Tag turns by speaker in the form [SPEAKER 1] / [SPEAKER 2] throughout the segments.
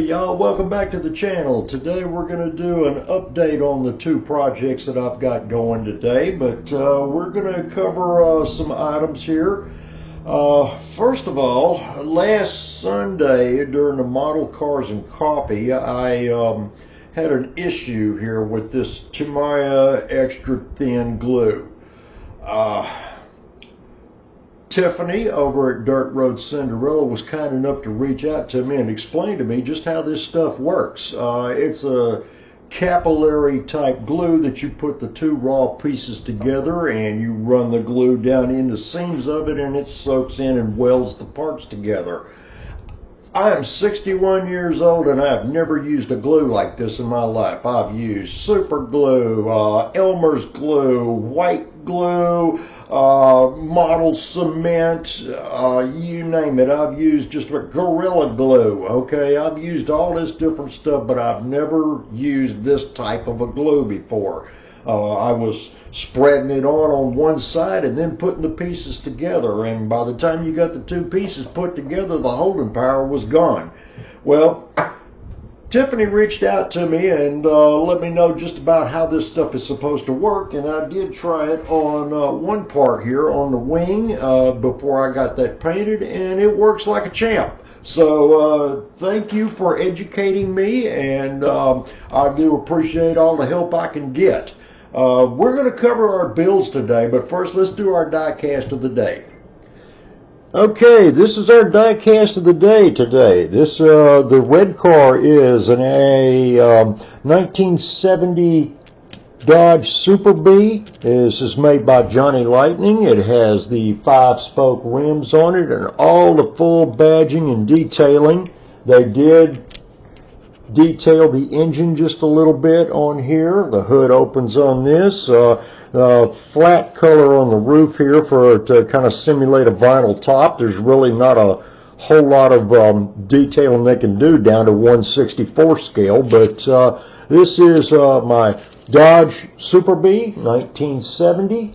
[SPEAKER 1] Hey y'all, welcome back to the channel. Today we're going to do an update on the two projects that I've got going today, but we're going to cover some items here. First of all, last Sunday during the Model Cars and Coffee, I had an issue here with this Tamiya extra thin glue. Tiffany over at Dirt Road Cinderella was kind enough to reach out to me and explain to me just how this stuff works. It's a capillary type glue that you put the two raw pieces together and you run the glue down in the seams of it and it soaks in and welds the parts together. I am 61 years old and I've never used a glue like this in my life. I've used super glue, Elmer's glue, white glue, model cement, you name it. I've used just a Gorilla Glue, okay? I've used all this different stuff, but I've never used this type of a glue before. I was spreading it on one side and then putting the pieces together, and by the time you got the two pieces put together, the holding power was gone. Well, Tiffany reached out to me and let me know just about how this stuff is supposed to work, and I did try it on one part here on the wing before I got that painted, and it works like a champ. So thank you for educating me, and I do appreciate all the help I can get. We're going to cover our builds today, but first let's do our die cast of the day. Okay, this is our die cast of the day today. This the red car is a 1970 Dodge Super B. This is made by Johnny Lightning. It has the 5-spoke rims on it and all the full badging and detailing. They did detail the engine just a little bit on here. The hood opens on this. Flat color on the roof here to kind of simulate a vinyl top. There's really not a whole lot of detailing they can do down to 1/64 scale, but this is my Dodge Super B 1970,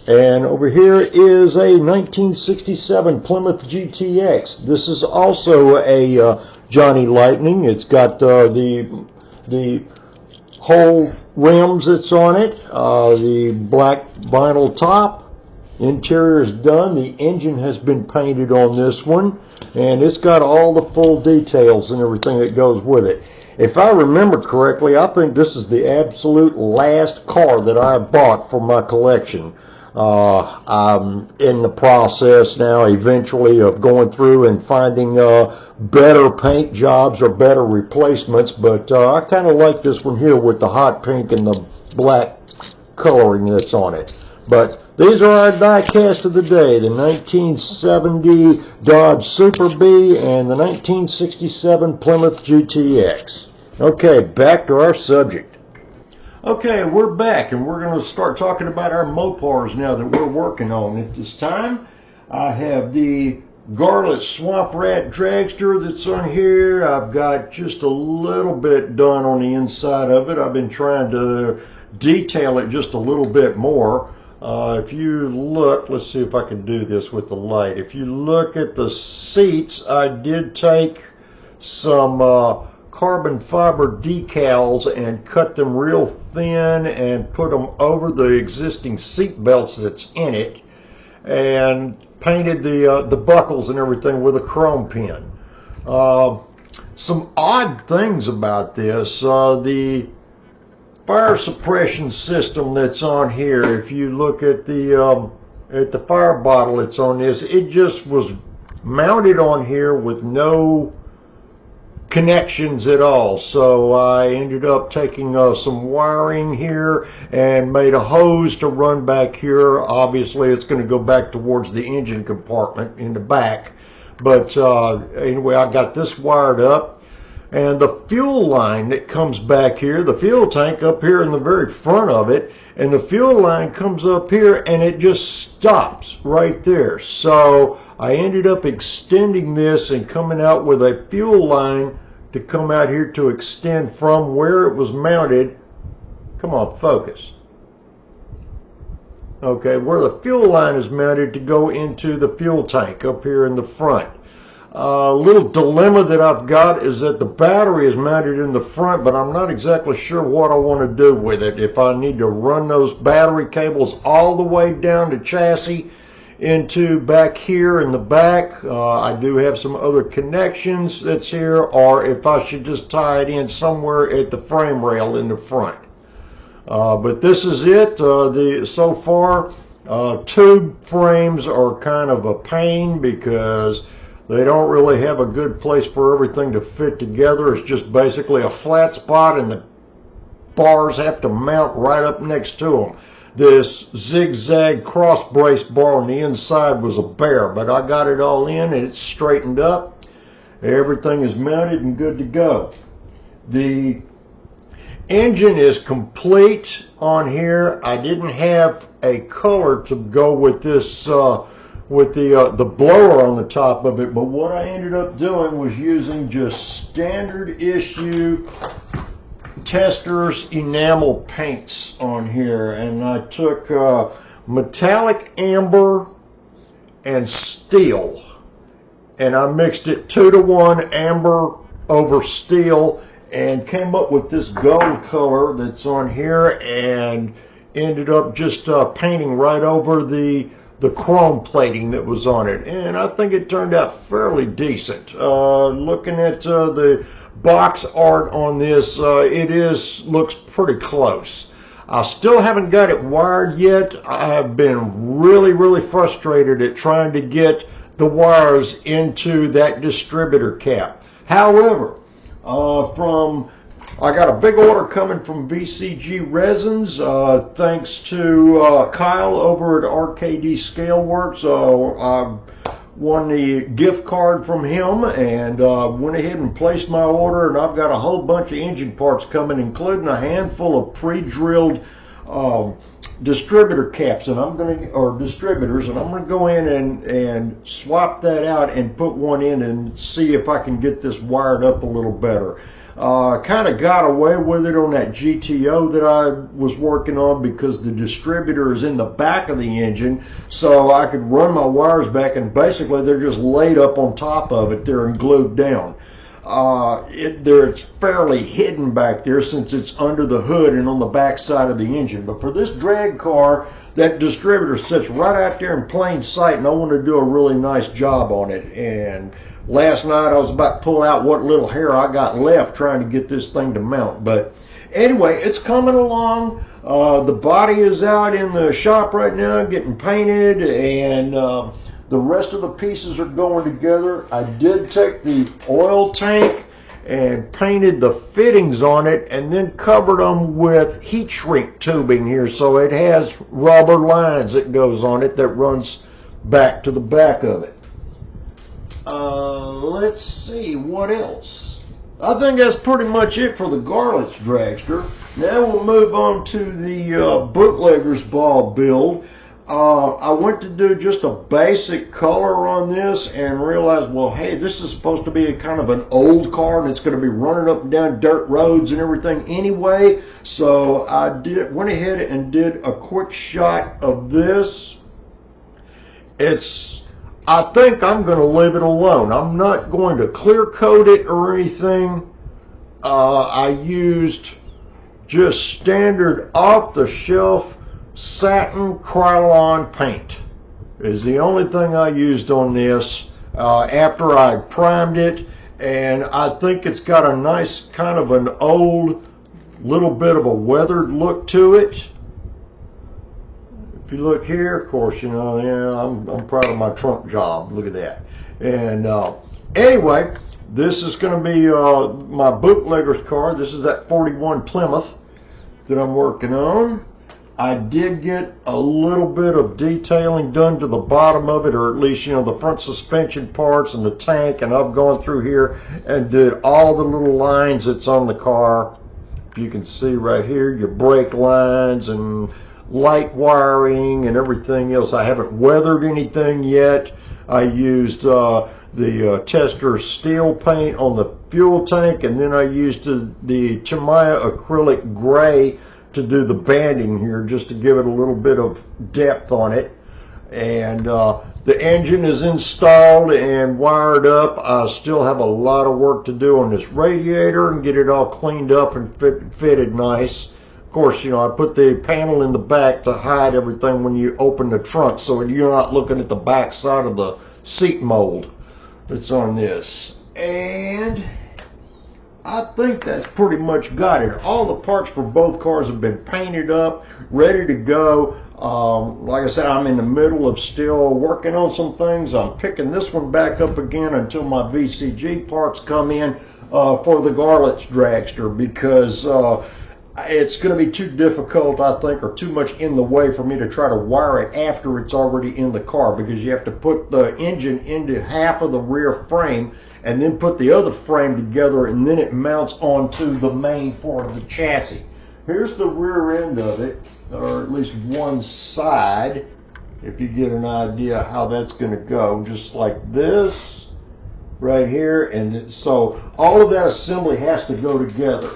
[SPEAKER 1] and over here is a 1967 Plymouth GTX. This is also a Johnny Lightning. It's got the whole rims that's on it, the black vinyl top. Interior is done. The engine has been painted on this one, and it's got all the full details and everything that goes with it. If I remember correctly, I think this is the absolute last car that I bought for my collection. I'm in the process now eventually of going through and finding better paint jobs or better replacements, but I kind of like this one here with the hot pink and the black coloring that's on it. But these are our die cast of the day, the 1970 Dodge Super B and the 1967 Plymouth GTX. Okay, back to our subject. Okay, we're back, and we're going to start talking about our Mopars now that we're working on. At this time, I have the Garlits Swamp Rat Dragster that's on here. I've got just a little bit done on the inside of it. I've been trying to detail it just a little bit more. If you look, let's see if I can do this with the light. If you look at the seats, I did take some carbon fiber decals and cut them real thin and put them over the existing seat belts that's in it, and painted the buckles and everything with a chrome pen. Some odd things about this, the fire suppression system that's on here. If you look at the fire bottle that's on this, it just was mounted on here with no connections at all. So I ended up taking some wiring here and made a hose to run back here. Obviously it's going to go back towards the engine compartment in the back, but anyway, I got this wired up, and the fuel line that comes back here, the fuel tank up here in the very front of it, and the fuel line comes up here and it just stops right there. So I ended up extending this and coming out with a fuel line to come out here to extend from where it was mounted. Come on, focus. Okay, where the fuel line is mounted to go into the fuel tank up here in the front. Little dilemma that I've got is that the battery is mounted in the front, but I'm not exactly sure what I want to do with it. If I need to run those battery cables all the way down to chassis into back here in the back. I do have some other connections that's here, or if I should just tie it in somewhere at the frame rail in the front. But this is it. So far, tube frames are kind of a pain because they don't really have a good place for everything to fit together. It's just basically a flat spot, and the bars have to mount right up next to them. This zigzag cross brace bar on the inside was a bear, but I got it all in and it's straightened up. Everything is mounted and good to go. The engine is complete on here. I didn't have a color to go with this with the blower on the top of it, but what I ended up doing was using just standard issue Testors enamel paints on here, and I took metallic amber and steel, and I mixed it 2-to-1 amber over steel and came up with this gold color that's on here, and ended up just painting right over the chrome plating that was on it, and I think it turned out fairly decent. Looking at the box art on this, looks pretty close. I still haven't got it wired yet. I have been really frustrated at trying to get the wires into that distributor cap. However, I got a big order coming from VCG Resins, thanks to Kyle over at RKD Scaleworks. I won the gift card from him and went ahead and placed my order, and I've got a whole bunch of engine parts coming, including a handful of pre-drilled distributor caps, and distributors, and I'm going to go in and swap that out and put one in and see if I can get this wired up a little better. Kind of got away with it on that GTO that I was working on because the distributor is in the back of the engine, so I could run my wires back, and basically they're just laid up on top of it there and glued down. It's fairly hidden back there since it's under the hood and on the back side of the engine. But for this drag car, that distributor sits right out there in plain sight, and I want to do a really nice job on it. And last night I was about to pull out what little hair I got left trying to get this thing to mount. But anyway, it's coming along. The body is out in the shop right now getting painted, and the rest of the pieces are going together. I did take the oil tank and painted the fittings on it, and then covered them with heat shrink tubing here, so it has rubber lines that goes on it that runs back to the back of it. Let's see, what else? I think that's pretty much it for the Garlits dragster. Now we'll move on to the bootlegger's ball build. I went to do just a basic color on this and realized, well, hey, this is supposed to be a kind of an old car, and it's going to be running up and down dirt roads and everything anyway. So I went ahead and did a quick shot of this. I think I'm going to leave it alone. I'm not going to clear coat it or anything. I used just standard off-the-shelf satin Krylon paint is the only thing I used on this after I primed it, and I think it's got a nice kind of an old, little bit of a weathered look to it. If you look here, of course, you know, yeah, I'm proud of my trunk job. Look at that. And anyway, this is going to be my bootlegger's car. This is that 41 Plymouth that I'm working on. I did get a little bit of detailing done to the bottom of it, or at least, you know, the front suspension parts and the tank, and I've gone through here and did all the little lines that's on the car. You can see right here your brake lines and light wiring and everything else. I haven't weathered anything yet. I used the Tester steel paint on the fuel tank, and then I used the Tamiya acrylic gray to do the banding here, just to give it a little bit of depth on it. And The engine is installed and wired up. I still have a lot of work to do on this radiator and get it all cleaned up and fitted nice. Of course, I put the panel in the back to hide everything when you open the trunk, so you're not looking at the back side of the seat mold that's on this. And I think that's pretty much got it. All the parts for both cars have been painted up, ready to go. Like I said, I'm in the middle of still working on some things. I'm picking this one back up again until my VCG parts come in for the Garlits Dragster, because it's going to be too difficult, I think, or too much in the way for me to try to wire it after it's already in the car, because you have to put the engine into half of the rear frame and then put the other frame together, and then it mounts onto the main part of the chassis. Here's the rear end of it, or at least one side, if you get an idea how that's going to go, just like this right here. And so all of that assembly has to go together.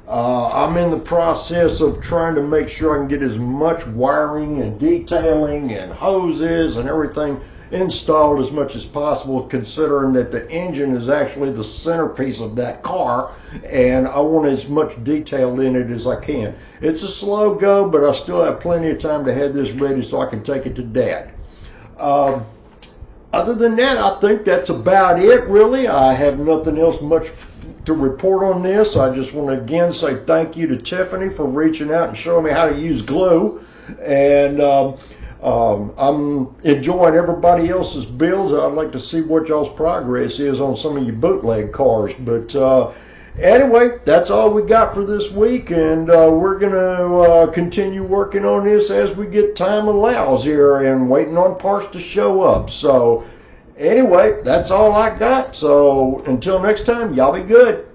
[SPEAKER 1] I'm in the process of trying to make sure I can get as much wiring and detailing and hoses and everything installed as much as possible, considering that the engine is actually the centerpiece of that car, and I want as much detail in it as I can. It's a slow go, but I still have plenty of time to have this ready so I can take it to Dad. Other than that, I think that's about it, really. I have nothing else much to report on this. I just want to again say thank you to Tiffany for reaching out and showing me how to use glue. And I'm enjoying everybody else's builds. I'd like to see what y'all's progress is on some of your bootleg cars. But anyway, that's all we got for this week, and we're going to continue working on this as we get time allows here, and waiting on parts to show up. So anyway, that's all I got. So until next time, y'all be good.